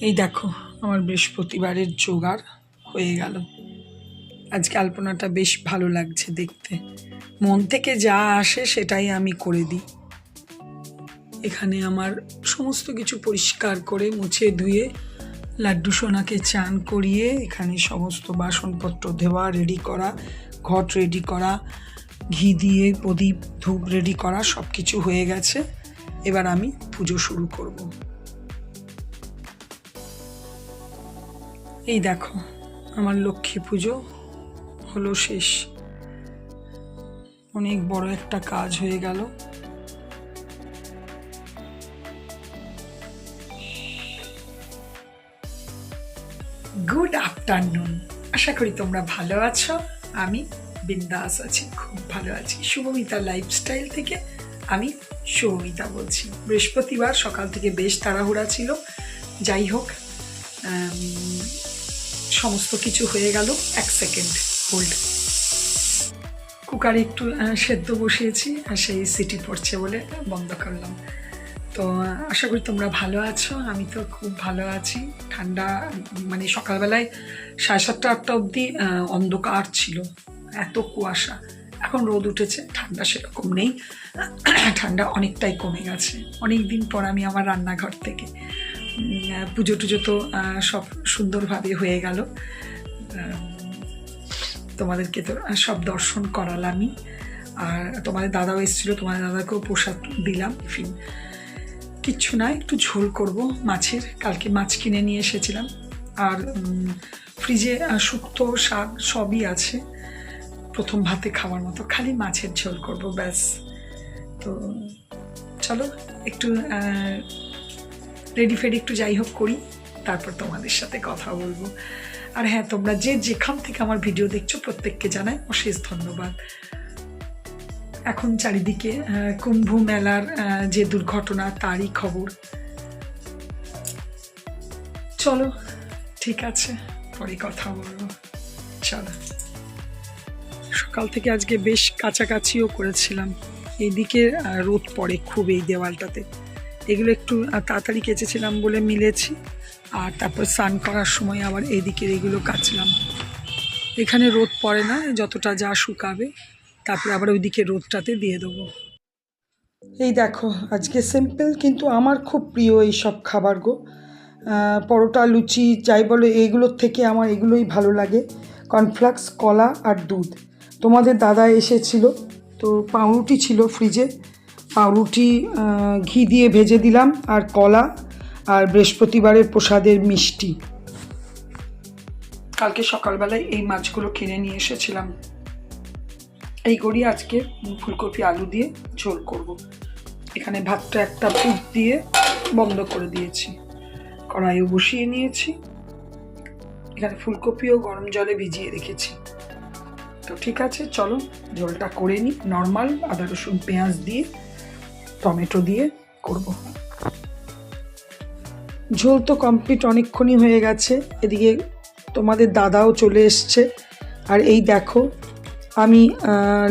এই দেখো আমার বৃহস্পতিবারের জোগাড় হয়ে গেল। আজকে আলপনাটা বেশ ভালো লাগছে দেখতে, মন থেকে যা আসে সেটাই আমি করে দিই। এখানে আমার সমস্ত কিছু পরিষ্কার করে মুছে ধুয়ে লাড্ডু সোনাকে চান করিয়ে এখানে সমস্ত বাসনপত্র ধোয়া রেডি করা, ঘট রেডি করা, ঘি দিয়ে প্রদীপ ধূপ রেডি করা সব কিছু হয়ে গেছে। এবার আমি পুজো শুরু করব। এই দেখো আমার লক্ষ্মী পুজো হলো শেষ। অনেক বড় একটা কাজ হয়ে গেল। গুড আফটারনুন, আশা করি তোমরা ভালো আছো। আমি বিন্দাস আছি, খুব ভালো আছি। শুভমিতা লাইফস্টাইল থেকে আমি শুভমিতা বলছি। বৃহস্পতিবার সকাল থেকে বেশ তাড়াহুড়া ছিল, যাই হোক সমস্ত কিছু হয়ে গেল। এক সেকেন্ড হোল্ড। কুকারে একটু সেদ্ধ বসিয়েছি আর সেই সিটি পড়ছে বলে বন্ধ করলাম। তো আশা করি তোমরা ভালো আছো, আমি তো খুব ভালো আছি। ঠান্ডা মানে সকালবেলায় 7:30-8টা অবধি অন্ধকার ছিল, এত কুয়াশা। এখন রোদ উঠেছে, ঠান্ডা সেরকম নেই, ঠান্ডা অনেকটাই কমে গেছে। অনেক দিন পর আমি আমার রান্নাঘর থেকে পুজো টুজো তো সব সুন্দরভাবে হয়ে গেল। তোমাদেরকে তো সব দর্শন করালামই, আর তোমাদের দাদাও এসেছিলো, তোমাদের দাদাকেও প্রসাদ দিলাম। টিফিন কিচ্ছু না, একটু ঝোল করব মাছের, কালকে মাছ কিনে নিয়ে এসেছিলাম। আর ফ্রিজে শুক্তো শাক সবই আছে, প্রথম ভাতে খাওয়ার মতো, খালি মাছের ঝোল করব ব্যাস। তো চলো একটু রেডি ফেডি একটু যাই হোক করি, তারপর তোমাদের সাথে কথা বলবো। আর হ্যাঁ, তোমরা যে যেখান থেকে আমার ভিডিও দেখছো প্রত্যেককে জানাই অশেষ ধন্যবাদ। এখন চারিদিকে কুম্ভ মেলার যে দুর্ঘটনা তারই খবর। চলো ঠিক আছে, পরে কথা বলবো। চলো, সকাল থেকে আজকে বেশ কাছাকাছিও করেছিলাম। এইদিকে রোদ পড়ে খুব এই দেওয়ালটাতে, এগুলো একটু তাড়াতাড়ি কেচেছিলাম বলে মিলেছি। আর তারপর স্নান করার সময় আবার এইদিকের এগুলো কাচলাম। এখানে রোদ পড়ে না, যতটা যা শুকাবে তারপরে আবার ওইদিকে রোদটাতে দিয়ে দেবো। এই দেখো আজকে সিম্পল কিন্তু আমার খুব প্রিয় এই সব খাবার গো। পরোটা লুচি যাই বলো, এইগুলোর থেকে আমার এগুলোই ভালো লাগে। কর্নফ্লেক্স, কলা আর দুধ। তোমাদের দাদা এসেছিল, তো পাউরুটি ছিল ফ্রিজে, পাউরুটি ঘি দিয়ে ভেজে দিলাম, আর কলা, আর বৃহস্পতিবারের প্রসাদের মিষ্টি। কালকে সকালবেলায় এই মাছগুলো কিনে নিয়ে এসেছিলাম। এই করি আজকে ফুলকপি আলু দিয়ে ঝোল করব। এখানে ভাতটা একটা পুর দিয়ে বন্ধ করে দিয়েছি, কড়াইও বসিয়ে নিয়েছি। এখানে ফুলকপিও গরম জলে ভিজিয়ে রেখেছি। তো ঠিক আছে, চলো ঝোলটা করে নিই। নর্মাল আদা রসুন পেঁয়াজ দিয়ে টমেটো দিয়ে করব। ঝোল তো কমপ্লিট অনেকক্ষণই হয়ে গেছে। এদিকে তোমাদের দাদাও চলে এসছে, আর এই দেখো আমি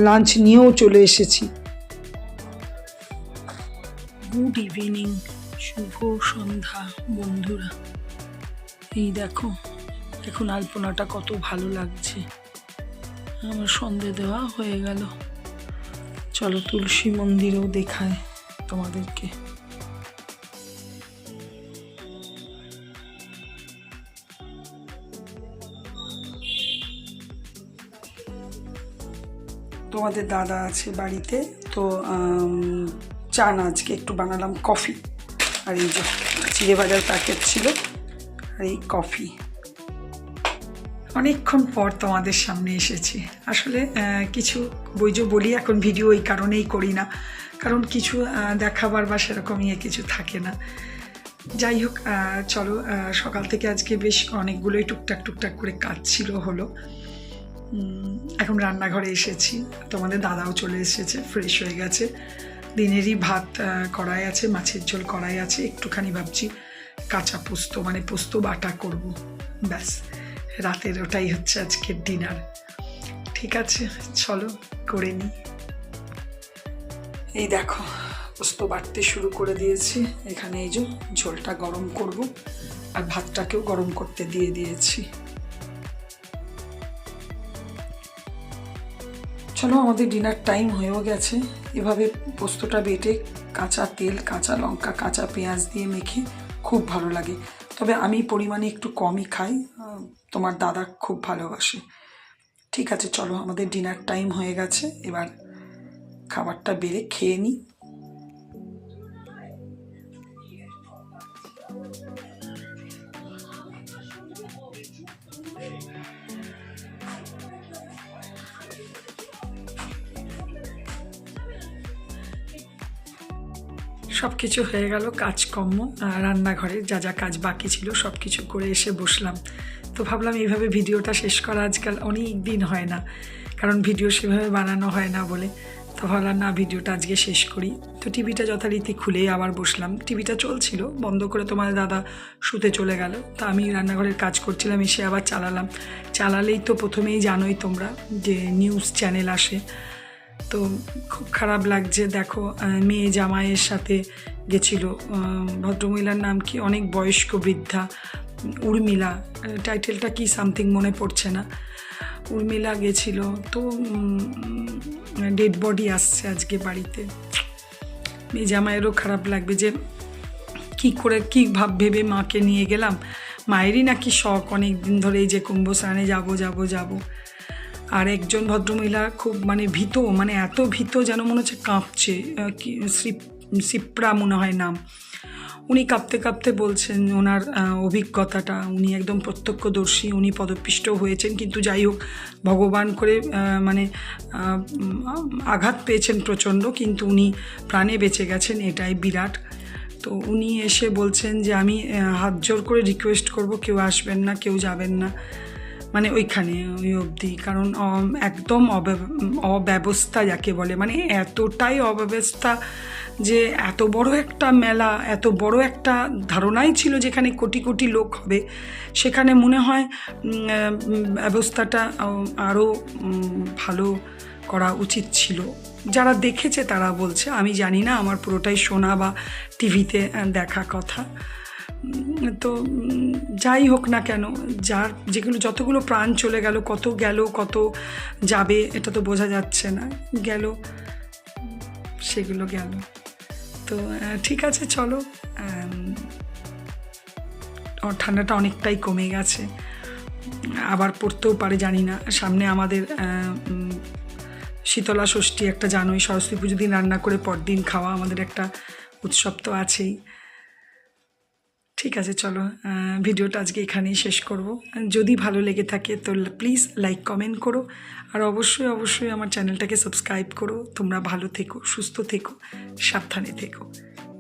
লাঞ্চ নিয়েও চলে এসেছি। গুড ইভিনিং, শুভ সন্ধ্যা বন্ধুরা। এই দেখো এখন আলপনাটা কত ভালো লাগছে। আমার সন্ধে দেওয়া হয়ে গেল। চলো তুলসী মন্দিরেও দেখায় তোমাদেরকে। তোমাদের দাদা আছে বাড়িতে, তো চা না, আজকে একটু বানালাম কফি। আর এই যে চিড়ে ভাজার প্যাকেট ছিল, আর এই কফি। অনেকক্ষণ পর তোমাদের সামনে এসেছি। আসলে কিছু বইজো বলি, এখন ভিডিও এই কারণেই করি না, কারণ কিছু দেখাবার বা সেরকম কিছু থাকে না। যাই হোক, চলো সকাল থেকে আজকে বেশ অনেকগুলোই টুকটাক টুকটাক করে কাজ ছিল, হলো। এখন রান্নাঘরে এসেছি, তোমাদের দাদাও চলে এসেছে, ফ্রেশ হয়ে গেছে। দিনেরই ভাত কড়াই আছে, মাছের ঝোল কড়াই আছে, একটুখানি ভাবছি কাঁচা পোস্ত মানে পোস্ত বাটা করব, ব্যাস। রাতের ওটাই হচ্ছে আজকের ডিনার। ঠিক আছে চলো করে নিই। এই দেখো পোস্ত বাটতে শুরু করে দিয়েছি। এখানে এই যে ঝোলটা গরম করব, আর ভাতটাকেও গরম করতে দিয়ে দিয়েছি। চলো, আমাদের ডিনার টাইম হয়েও গেছে। এভাবে পোস্তটা বেটে কাঁচা তেল, কাঁচা লঙ্কা, কাঁচা পেঁয়াজ দিয়ে মেখে খুব ভালো লাগে। তবে আমি পরিমাণে একটু কমই খাই, তোমার দাদা খুব ভালোবাসে। ঠিক আছে, চলো, আমাদের ডিনার টাইম হয়ে গেছে, এবার খাবারটা বেড়ে খেয়ে নিই। সব কিছু হয়ে গেল, কাজকর্ম রান্নাঘরের যা যা কাজ বাকি ছিল সব কিছু করে এসে বসলাম। তো ভাবলাম এইভাবে ভিডিওটা শেষ করা আজকাল অনেক দিন হয় না, কারণ ভিডিও সেভাবে বানানো হয় না বলে। তো ভাবলাম না, ভিডিওটা আজকে শেষ করি। তো টিভিটা যথারীতি খুলেই আবার বসলাম। টিভিটা চলছিল, বন্ধ করে তোমার দাদা শুতে চলে গেল। তো আমি রান্নাঘরের কাজ করছিলাম, এসে আবার চালালাম। চালালেই তো প্রথমেই জানোই তোমরা যে নিউজ চ্যানেল আসে। তো খুব খারাপ লাগছে। দেখো, মেয়ে জামাইয়ের সাথে গেছিল, ভদ্রমহিলার নাম কি, অনেক বয়স্ক বৃদ্ধা, উর্মিলা, টাইটেলটা কি সামথিং মনে পড়ছে না। উর্মিলা গেছিল, তো ডেড বডি আসছে আজকে বাড়িতে। মেয়ে জামাইয়েরও খারাপ লাগবে যে কি করে কি ভেবে মাকে নিয়ে গেলাম। মায়েরই নাকি শখ অনেক দিন ধরে, এই যে কুম্ভ স্নানে যাবো। আর একজন ভদ্রমহিলা খুব ভীত, এত ভীত যেন মনে হচ্ছে কাঁপছে, সিপ্রা মনে হয় নাম। উনি কাঁপতে কাঁপতে বলছেন ওনার অভিজ্ঞতাটা। উনি একদম প্রত্যক্ষদর্শী, উনি পদপিষ্ট হয়েছেন, কিন্তু যাই হোক ভগবান করে আঘাত পেয়েছেন প্রচণ্ড, কিন্তু উনি প্রাণে বেঁচে গেছেন, এটাই বিরাট। তো উনি এসে বলছেন যে আমি হাত জোর করে রিকোয়েস্ট করব, কেউ আসবেন না, কেউ যাবেন না ওইখানে ওই অবধি, কারণ একদম অব্যবস্থা যাকে বলে, এতটাই অব্যবস্থা যে এত বড় একটা মেলা, এত বড় একটা ধারণাই ছিল যেখানে কোটি কোটি লোক হবে, সেখানে মনে হয় ব্যবস্থাটা আরও ভালো করা উচিত ছিল। যারা দেখেছে তারা বলছে, আমি জানি না, আমার পুরোটাই শোনা বা টিভিতে দেখা কথা। তো যাই হোক না কেন, যতগুলো প্রাণ চলে গেল, কত গেল কত যাবে এটা তো বোঝা যাচ্ছে না, গেল সেগুলো গেল। তো ঠিক আছে, চলো, ঠান্ডাটা অনেকটাই কমে গেছে, আবার পড়তেও পারে জানি না। সামনে আমাদের শীতলা ষষ্ঠী একটা, জানোই, সরস্বতী পুজো দিন রান্না করে পরদিন খাওয়া, আমাদের একটা উৎসব তো আছেই। ঠিক আছে, চলো, ভিডিওটা আজকে এখানেই শেষ করব। যদি ভালো লেগে থাকে তো প্লিজ লাইক কমেন্ট করো, আর অবশ্যই আমার চ্যানেলটাকে সাবস্ক্রাইব করো। তোমরা ভালো থেকো, সুস্থ থেকো, সাবধানে থেকো।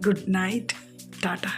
Good night, tata.